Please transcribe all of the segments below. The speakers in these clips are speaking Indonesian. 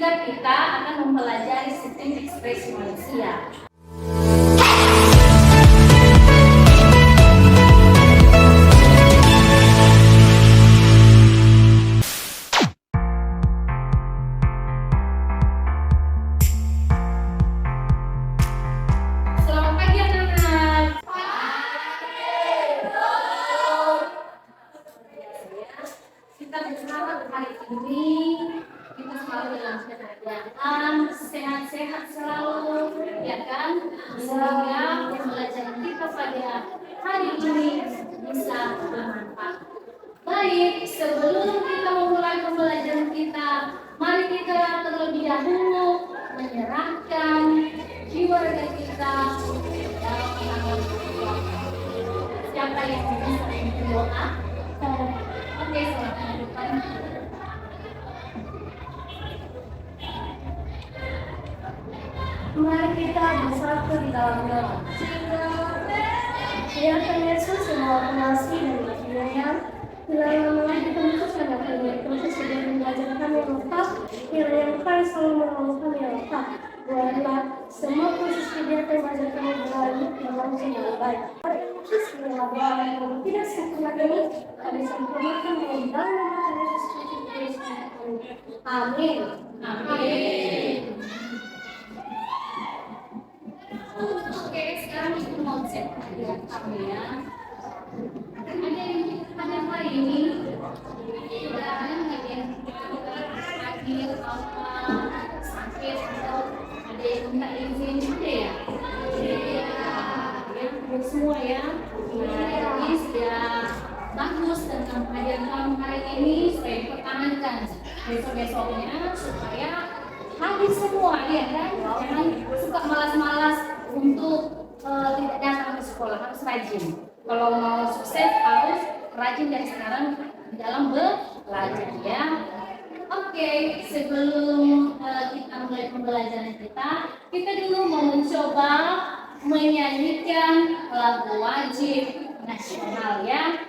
juga kita akan mempelajari sistem ekspresi manusia. Selamat pagi anak-anak. Kita berharap hari ini kita selalu dalam keadaan sehat-sehat selalu, ya kan? Sehingga pembelajaran kita pada hari ini bisa bermanfaat. Baik, sebelum kita memulai pembelajaran kita, mari kita terlebih dahulu menyerahkan jiwa raga kita dalam tangan Allah. Siapa yang bisa berdoa? Oke, selamat depan. Mari kita bersatu di dalam doa. Ya Tuhan Yesus yang Maha Pengasih dan Penyayang, bila kita memutuskan akan proses sudah mengajar kami yang lengkap, kiranya Engkau selalu menolong kami yang lengkap. Buatlah semua proses kegiatan yang mengajar kami berlalu berlangsung dengan baik. Bismillahirrahmanirrahim. Kalau tidak sempurna ini, kami sempurnakan dalam nama Yesus Kristus. Amin. Amin. Oke, sekarang itu konsep kajian kami ya. Ada hari ini sudah ada hadir sakit atau ada yang minta izin juga ya. Ya, semua ya. Jadi sudah bagus tentang kajian kamu hari ini supaya dipertahankan besok-besoknya supaya habis semua ya kan. Jangan suka malas-malas untuk tidak datang ke sekolah, harus rajin. Kalau mau sukses harus rajin dari sekarang dalam belajar ya. Oke, sebelum kita mulai pembelajaran kita dulu mau mencoba menyanyikan lagu wajib nasional ya.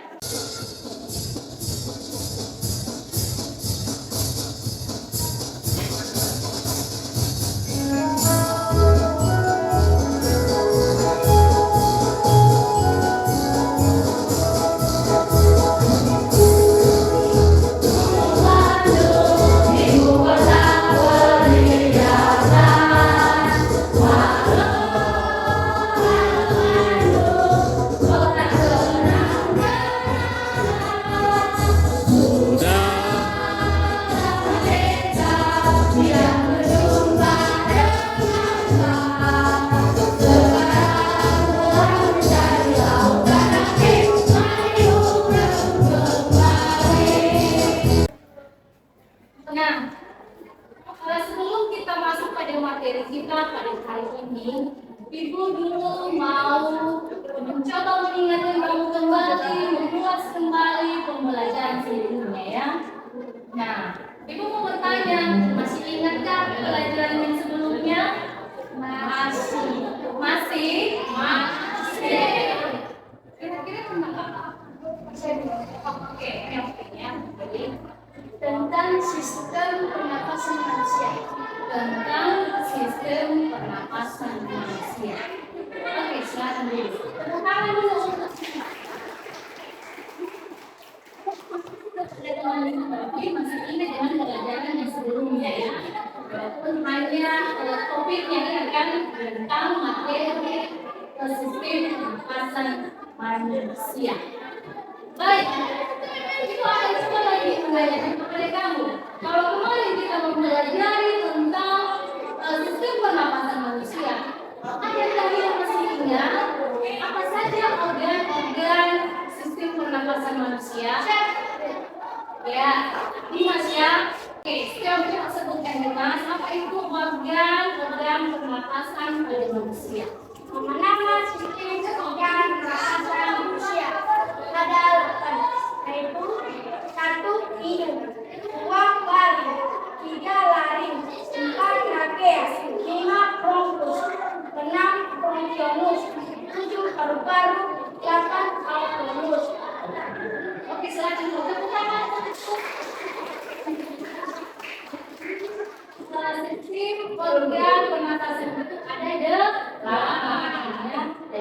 Nah, sebelum kita masuk pada materi kita pada hari ini, Ibu dulu mau mencoba mengingatkan kamu kembali, mengulas kembali pembelajaran sebelumnya ya. Nah, Ibu mau bertanya, masih ingatkah pelajaran yang sebelumnya? Masih. Masih? Masih. Kira-kira tentang apa? Oke, ya. Tentang sistem pernapasan manusia. Tentang sistem pernapasan manusia. Oke, silakan dulu. Tepuk tangan dulu. Teman-teman masih ingat dengan pelajaran yang sebelumnya ya. Walaupun hanya topiknya kan tentang materi sistem pernapasan manusia. Baik, itu akan coba lagi mengajarkan kepada kamu. Kalau kemarin kita mempelajari tentang sistem pernapasan manusia, adakah yang masih ingat apa saja organ-organ sistem pernapasan manusia? Ya, Dimas ya. Oke, coba sebutkan Dimas, apa itu organ-organ pernapasan pada manusia? Nama sistem organ pernapasan manusia ada 8, yaitu 1 hidung, 2 paru, 3 laring, 4 trakea, 5 bronkus, 6 bronchionus, 7 paru-paru, 8 autonomous. Oke, selanjutnya tepuk tangan. sistem organ pernapasan itu ada 8 ya, ada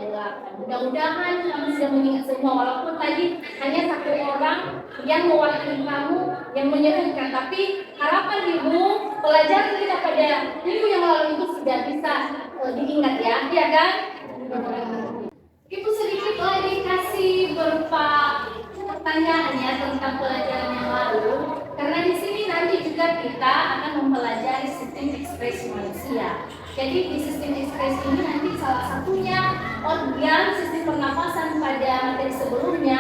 8. Mudah-mudahan kamu sudah mengingat semua, walaupun tadi hanya satu orang yang mewakili kamu yang menyebutkan, tapi harapan ibu pelajaran kita pada minggu yang lalu itu sudah bisa diingat ya kan? Ibu sedikit lagi kasih berupa pertanyaan ya tentang pelajaran yang lalu, karena di sini nanti juga kita akan mempelajari sistem ekspresi manusia. Jadi di sistem ekspresi ini nanti salah satunya organ sistem pernapasan pada materi sebelumnya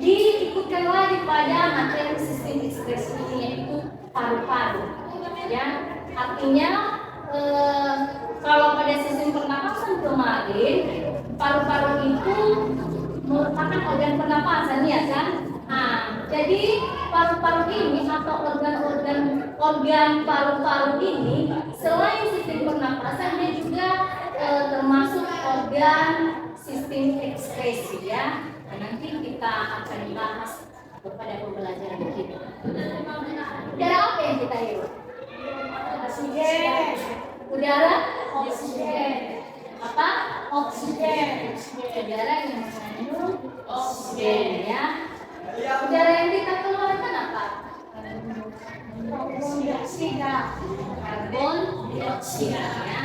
diikutkan lagi pada materi sistem ekspresi ini, yaitu paru-paru. Ya, artinya kalau pada sistem pernapasan kemarin, paru-paru itu merupakan organ pernapasan ya kan? Nah, jadi paru-paru ini atau organ paru-paru ini selain sistem pernapasan dia juga termasuk organ sistem ekspresi ya. Nah, nanti kita akan bahas pada pembelajaran kita. Udara apa yang kita hirup? Oksigen. Udara? Oksigen. Apa? Oksigen. Udara yang mengandung oksigen ya. Udara yang kita keluarkan apa? Karbon dioksida. Karbon dioksida ya.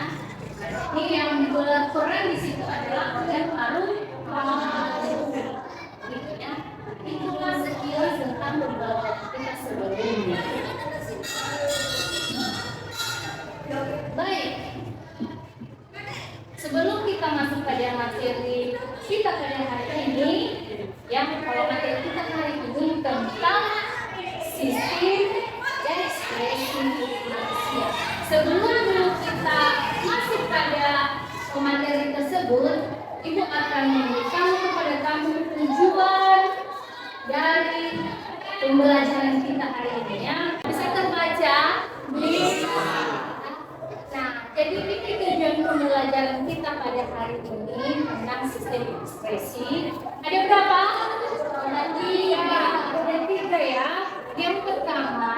Ini yang berperan di situ adalah organ paru-paru. Gitu ya. Itulah sekilas tentang pembelajaran kita sebelumnya. Baik. Sebelum kita masuk pada materi kita pada hari ini, yang kalau materi kita hari ini tentang sistem ekspresi manusia. Sebelum kita masuk pada materi tersebut, Ibu akan memberitahu kepada kamu tujuan dari pembelajaran kita hari ini ya. Bisa terbaca di jadi ini tujuan pembelajaran kita pada hari ini tentang sistem ekspresi. Ada berapa? Ada tiga ya. Yang pertama,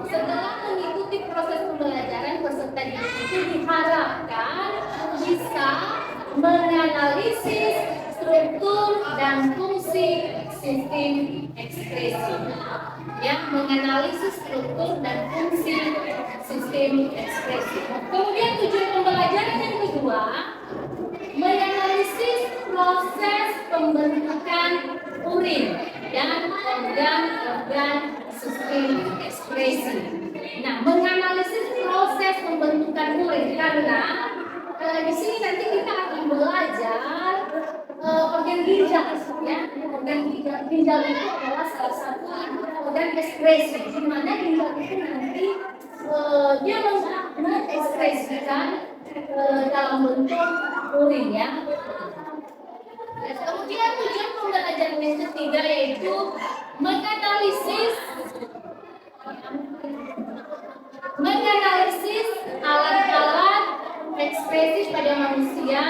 setelah mengikuti proses pembelajaran peserta didik itu diharapkan bisa menganalisis struktur dan fungsi sistem ekspresi. Ya, menganalisis struktur dan fungsi sistem ekspresi. Kemudian tujuan pembelajaran yang kedua, menganalisis proses pembentukan urin dan organ-organ sistem ekspresi. Nah, menganalisis proses pembentukan urin karena di sini nanti kita akan belajar organ ginjal ya. Organ ginjal itu adalah salah satu organ ekspresi, di mana ginjal itu nanti dia mengekspresikan dalam bentuk urin ya. Kemudian tujuan pembelajaran yang ketiga yaitu menganalisis alat-alat ekspresi pada manusia,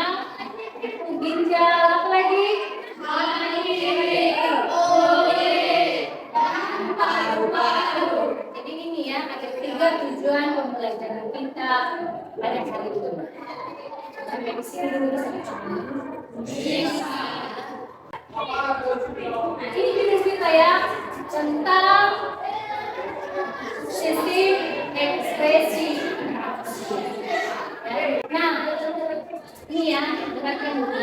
itu ginjal, apa lagi? Paru-paru. Jadi ini ya, ada 3 tujuan pembelajaran kita pada hari ini. Sampai di sini dulu bisa. Nah, ini video kita ya tentang sistem ekspresi. Nah, ini ya, dengarkan dulu.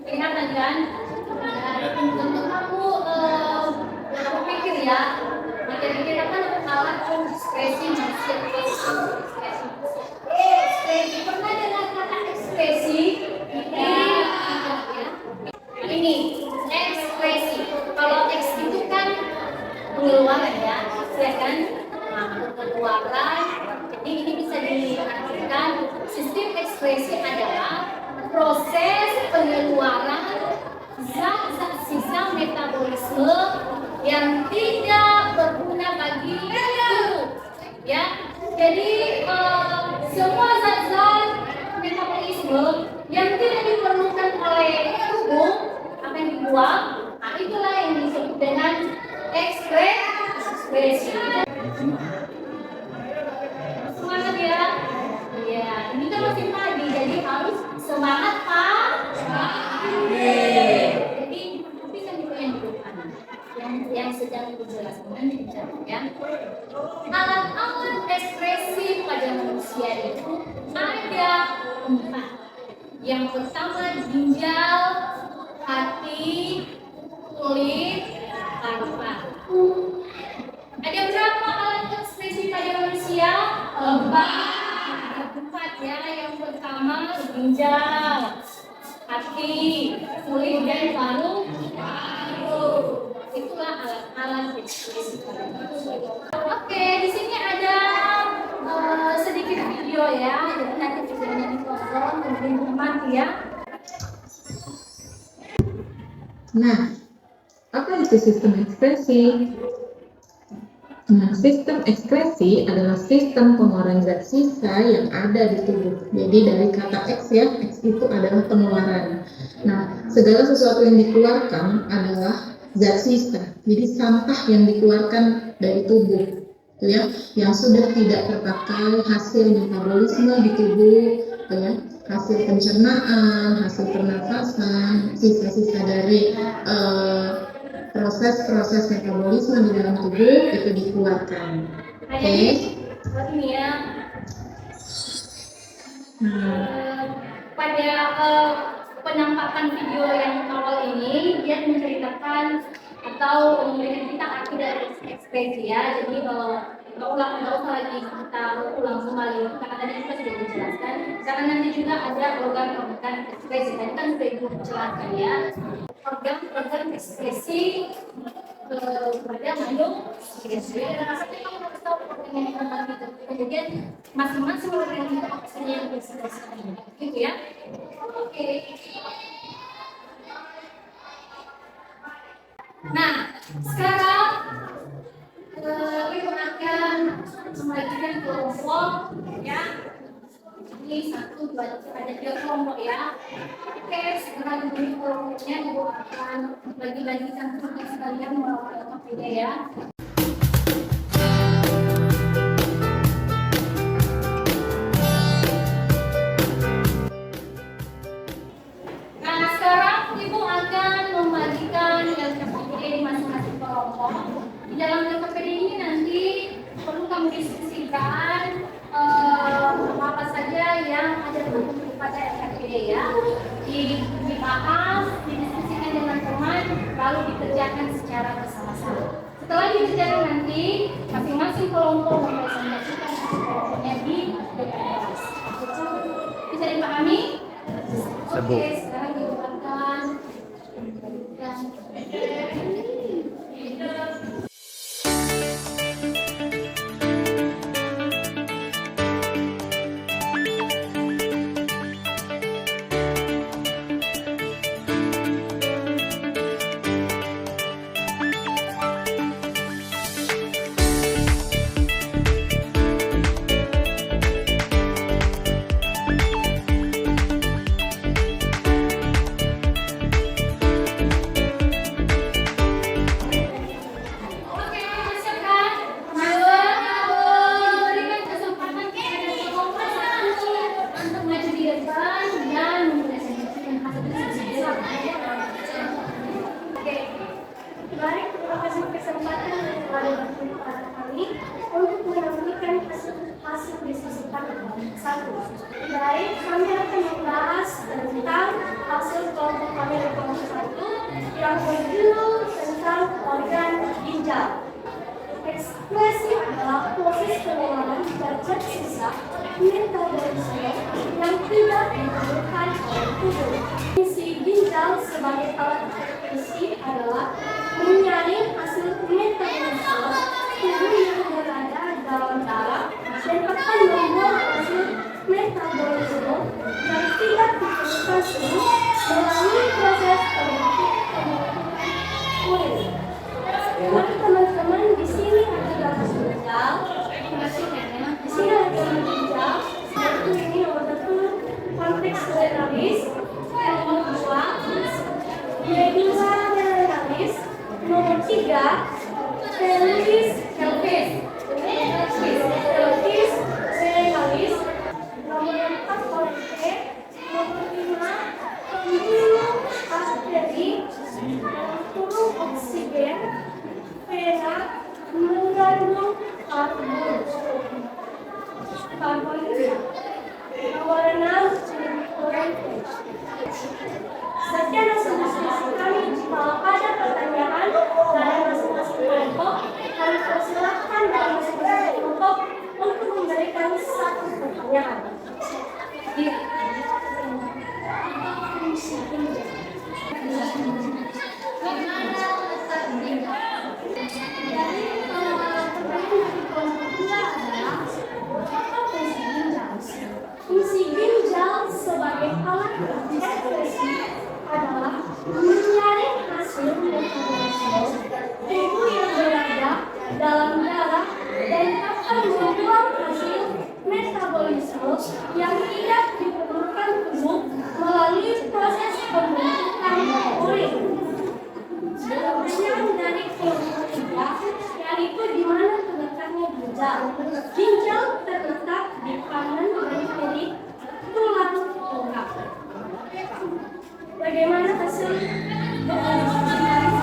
Kelihatan kan? Tentu kamu pikir ya, materi kita kan alat ekspresi manusia. Ekspresi, pernah dengar kata ekspresi? Ini ekspresi. Kalau X itu kan pengeluaran ya kan? Pengeluaran. Jadi ini bisa diartikan sistem ekspresi adalah proses pengeluaran zat-zat sisa metabolisme yang tidak berguna bagi tubuh. Ya, jadi semua zat-zat metabolisme yang tidak diperlukan oleh tubuh akan dibuang. Nah, itulah yang disebut dengan ekspresi. ekspresi. Semangat ya. Iya, ini kan masih pagi, jadi harus semangat Pak. Jadi tapi kan itu yang di depan, yang sedang dijelaskan ya. Alat-alat ekspresi pada manusia itu ada 4. Yang pertama ginjal, hati, kulit, paru-paru. Ada berapa alat ekspresi pada manusia? 4 ya. Yang pertama ginjal, hati, kulit, dan paru-paru. Itulah alat-alat ekspresi pada manusia. Oke, di sini ada sedikit video ya. Jadi nanti videonya ditonton, kemudian dinikmati ya. Nah, apa itu sistem ekspresi? Nah, sistem ekskresi adalah sistem pengeluaran zat sisa yang ada di tubuh. Jadi dari kata X ya, X itu adalah pengeluaran. Nah, segala sesuatu yang dikeluarkan adalah zat sisa. Jadi sampah yang dikeluarkan dari tubuh, ya, yang sudah tidak terpakai hasil metabolisme di tubuh, ya, hasil pencernaan, hasil pernafasan, sisa-sisa dari proses-proses metabolisme di dalam tubuh itu dikeluarkan. Oke. Ini ya. Pada penampakan video yang awal ini dia menceritakan atau memberikan kita arti dari ekspresi ya. Jadi nggak usah lagi kita ulang kembali karena tadi kita sudah dijelaskan. Karena nanti juga ada organ-organ ekspresi. Tadi kan sudah dijelaskan ya. Organ ekspresi pada manusia. Kamu harus tahu organ yang itu. Kemudian masing-masing organ itu apa saja yang berekspresi, gitu ya. Oke. Nah, sekarang ibu akan membagikan kelompok ya. Ini 1, 2, 3 ada 3 kelompok ya. Oke, sekarang di kelompoknya ibu akan bagi-bagikan tugas kalian melalui kelompok ini ya. Nah, sekarang ibu akan membagikan LKPD di masing-masing kelompok. Di dalam LKPD ini nanti perlu kamu diskusikan apa saja yang ada pada LKPD ya. Dibahas, didiskusikan dengan teman, lalu dikerjakan secara bersama-sama. Setelah dikerjakan nanti, masing-masing kelompok mempresentasikan kelompoknya di depan kelas. Bisa dipahami? Oke, sekarang dibuatkan. Baik, kami akan membahas tentang hasil kelompok kami di kelompok 1 yang berjudul tentang organ ginjal. Ekspresi adalah proses pengeluaran zat sisa metabolisme yang tidak diperlukan oleh tubuh. Fungsi ginjal sebagai alat ekspresi adalah menyaring hasil metabolisme tubuh yang berada dalam darah dan akan membuang hasil metabolisme yang tidak diperlukan tubuh melalui proses kulit. Teman-teman di sini ada ginjal, di sini ada ginjal. Satu ini nomor 1 konteks renalisme, nomor 2 medula renalisme, nomor 3 Favorit nomor 6 sekian hasil diskusi kami. Jika ada pertanyaan dari masing-masing kelompok, kami persilahkan dari masing-masing kelompok untuk memberikan satu pertanyaan. Fungsi ginjal sebagai alat ekspresi adalah menyaring hasil metabolisme tubuh yang berada dalam darah dan akan membuang hasil metabolisme yang tidak diperlukan tubuh melalui proses pembentukan urin. Pertanyaan dari kelompok 3 yaitu di mana terletaknya ginjal. Ginjal terletak di kanan dan kiri tulang lengkap. Bagaimana hasil benar atau tidak?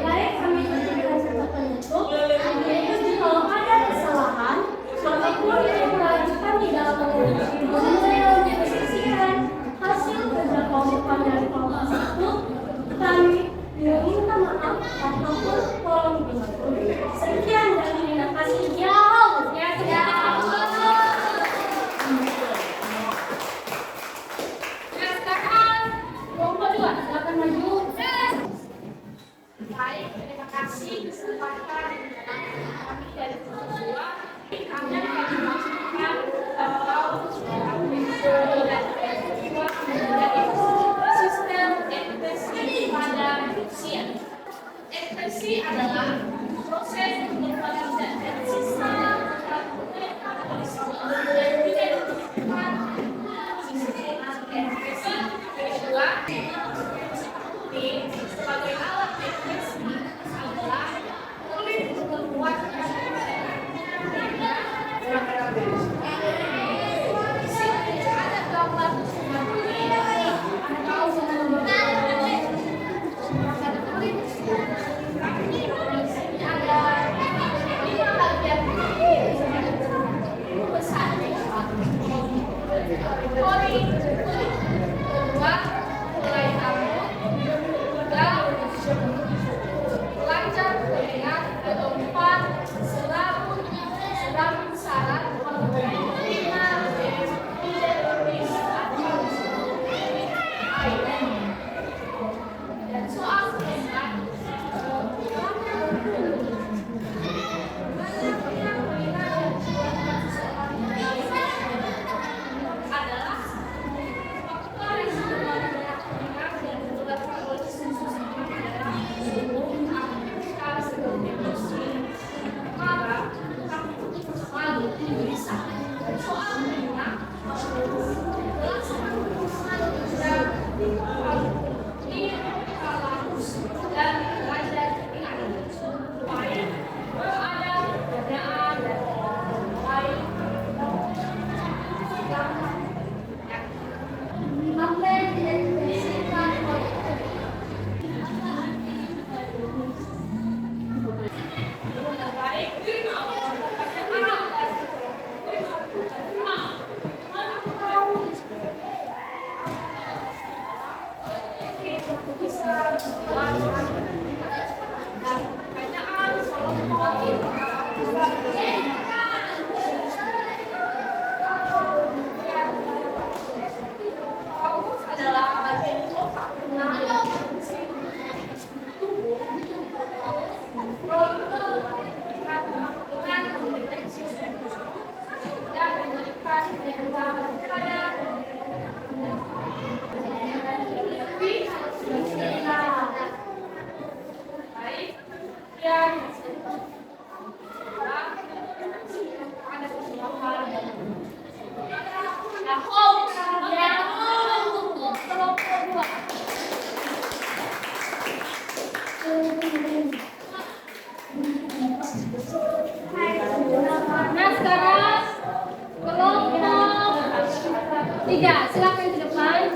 Baik, kami berikan satu penutup, yaitu kalau ada kesalahan ataupun kekurangan di dalam mendiskusikan hasil kerja kelompok dari kelompok 1, kami meminta maaf ataupun tolong dibantu. Sekian dan terima kasih. Sekarang kelompok 2 silakan maju. Baik, terima kasih kesempatan kami dari kelompok 2. Kami akan memastikan bahwa sistem ekspresi pada manusia. Ekspresi adalah proses pengorganisasian sistem metabolisme dan tidak ditentukan sistem ekspresi kedua. Sebagai alat ekspresi adalah kulit membuat ada gambar Nah sekarang kelompok Ketiga, silakan ke depan.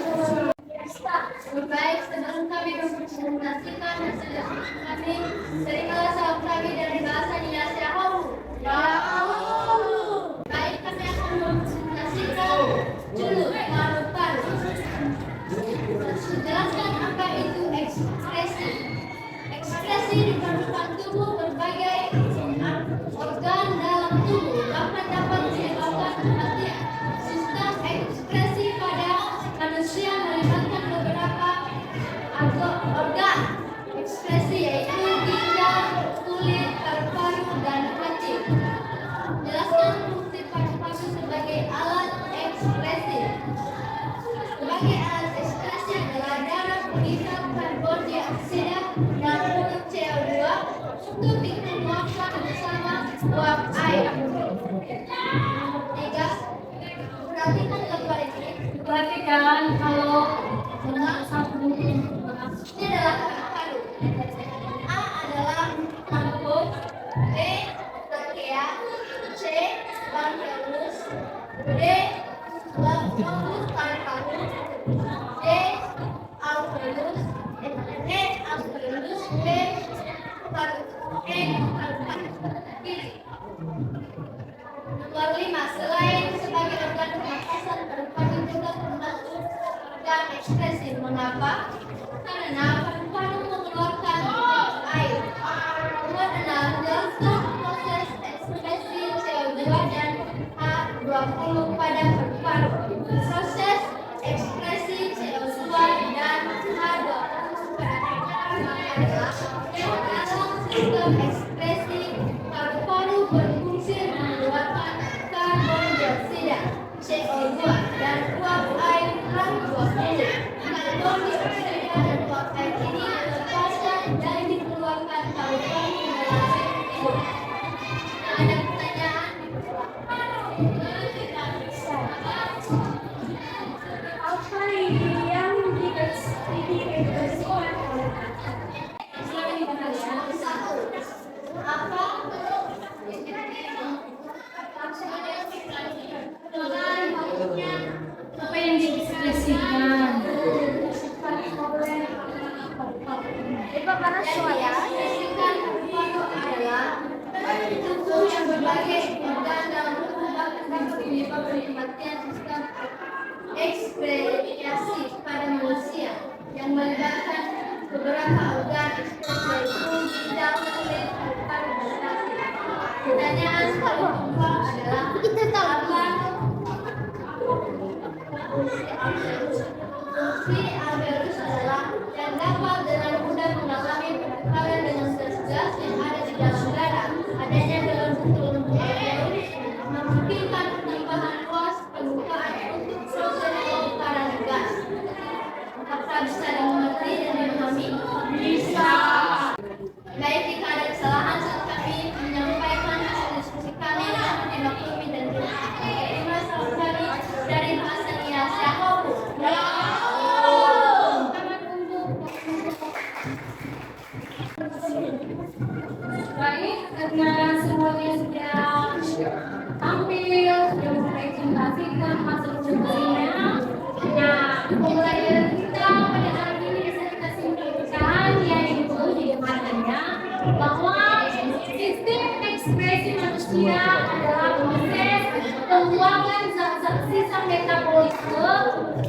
Baik, sebelum kami mempresentasikan hasil diskusi kami, terimalah salam kami dari bahasa Indonesia Hawu. Baik, kami akan mempresentasikan dulu paru-paru. Jelaskan apa itu ekspresi. Ekspresi di permukaan tubuh berbagai organ dalam tubuh bahkan dapat menyebabkan kematian. Sistem ekspresi pada manusia melibatkan beberapa organ ekspresi yaitu ginjal, kulit, paru-paru, dan hati. Jelaskan fungsi paru-paru sebagai alat ekspresi. Sebagai alat ekspresi adalah darah penghisap karbon dioksida dan produk CO2 untuk dikeluarkan bersama uap air. Tiga, perhatikan gambar ini. Perhatikan kalau satu Ini adalah paru-paru. A adalah lambung, B trakea, C bronchus, D lambung paru-paru, D alveolus, E alveolus, B paru-paru. Nomor 5, selain sebagai organ pernapasan, paru-paru juga termasuk organ ekspresi. Mengapa? Karena paru-paru mengeluarkan air. Nomor 6, jelaskan proses ekspresi CO2 dan H20 pada paru-paru. Proses ekspresi CO2 dan H20 pada paru-paru adalah dalam sistem ekspresi paru-paru berfungsi mengeluarkan karbon dioksida CO2 dan uap air H20. Karbon dioksida dan uap air ini dilepaskan dan dikeluarkan paru-paru melalui hidung. Ada pertanyaan? Apa yang diekspresikan oleh apa yang diekspresikan? Ekspresikan paru-paru adalah tubuh yang berbagai organ dalam tubuh bahkan dapat menyebabkan kematian. Sistem ekspresi pada manusia yang melibatkan beberapa organ ekspresi yaitu ginjal, kulit, paru-paru, dan hati. Pertanyaan paling gampang adalah apa fungsi alveolus adalah yang dapat dengan mudah mengalami pertukaran dengan gas-gas yang ada di dalam darah. Adanya dalam bentuk lembut alveolus memungkinkan penambahan ruas pembukaan untuk proses pertukaran gas. Apakah bisa dimengerti dan dipahami? Bisa. Baik, jika ada kesalahan saat kami menyampaikan hasil diskusi kami, mohon dimaklumi dan terima salam kami dari bahasa Indonesia Hawu. Baik, karena semuanya sudah tampil, sudah mempresentasikan hasil diskusinya. Nah, pembelajaran kita pada hari ini bisa kita simpulkan yaitu diantaranya bahwa sistem ekspresi manusia adalah proses pembuangan zat-zat sisa metabolisme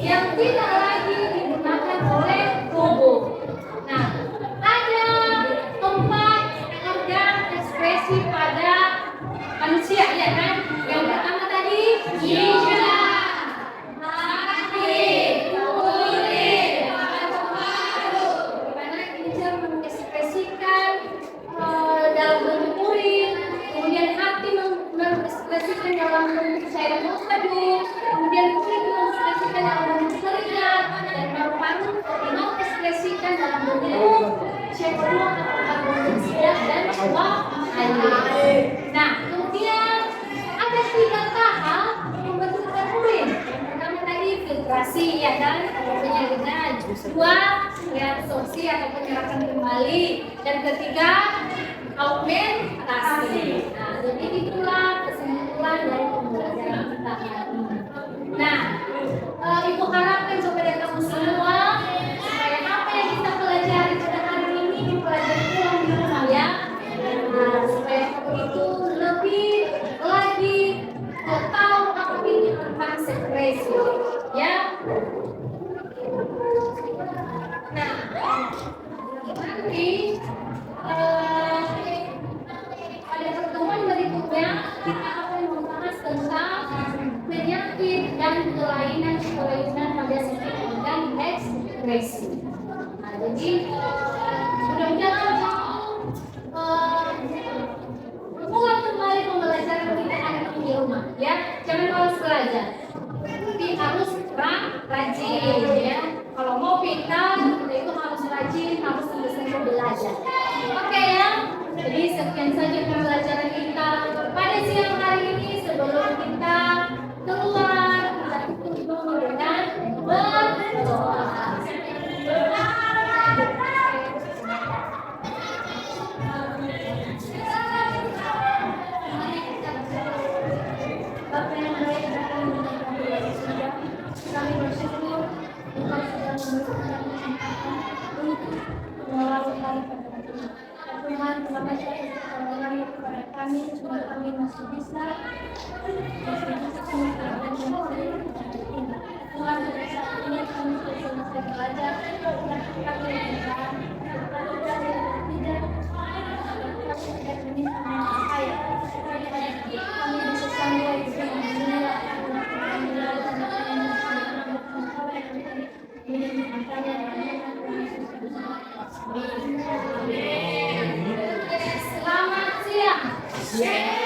yang tidak lagi digunakan oleh tubuh. Nah, ada 4 organ ekspresi pada manusia, ya kan? Yang pertama tadi ginjal, hati, kulit, paru-paru. Karena ginjal mengekspresikan dalam bentuk urin, kemudian hati mengekspresikan dalam bentuk cairan madu, kemudian kulit mengekspresikan dalam bentuk keringat, dan paru-paru mengekspresikan dalam bentuk CO2 atau karbon dioksida dan uap air. Nah, kemudian ada 3 tahap pembentukan urin. Yang pertama tadi filtrasi, ya kan, penyalinan. 2, reabsorpsi atau penyerapan kembali. Dan ketiga, augmentasi. Nah, jadi itulah kesimpulan dari pembelajaran kita hari ini. Nah, dan kelainan pada sistem organ ekskresi. Nah, jadi mudah-mudahan mulai kembali pembelajaran kita anak di rumah, ya. Jangan malas belajar, tapi harus rajin, ya. Kalau mau pintar, kita itu harus rajin, harus sungguh-sungguh belajar. Oke ya. Jadi sekian saja pembelajaran kita pada siang hari ini. Sebelum kita keluar, kita tutup dengan berdoa. Bapa yang baik dan kami berkati dari surga, kami bersyukur Engkau sudah memberikan kesempatan untuk melakukan pada kami. Tuhan, terima kasih atas pertolongan kepada kami, supaya kami masih bisa Tuhan, pada saat ini kami sudah selesai belajar, dan kami berdoa, lalu kami tidak meminta saya, kami bisa sampai dengan dunia Selamat siang.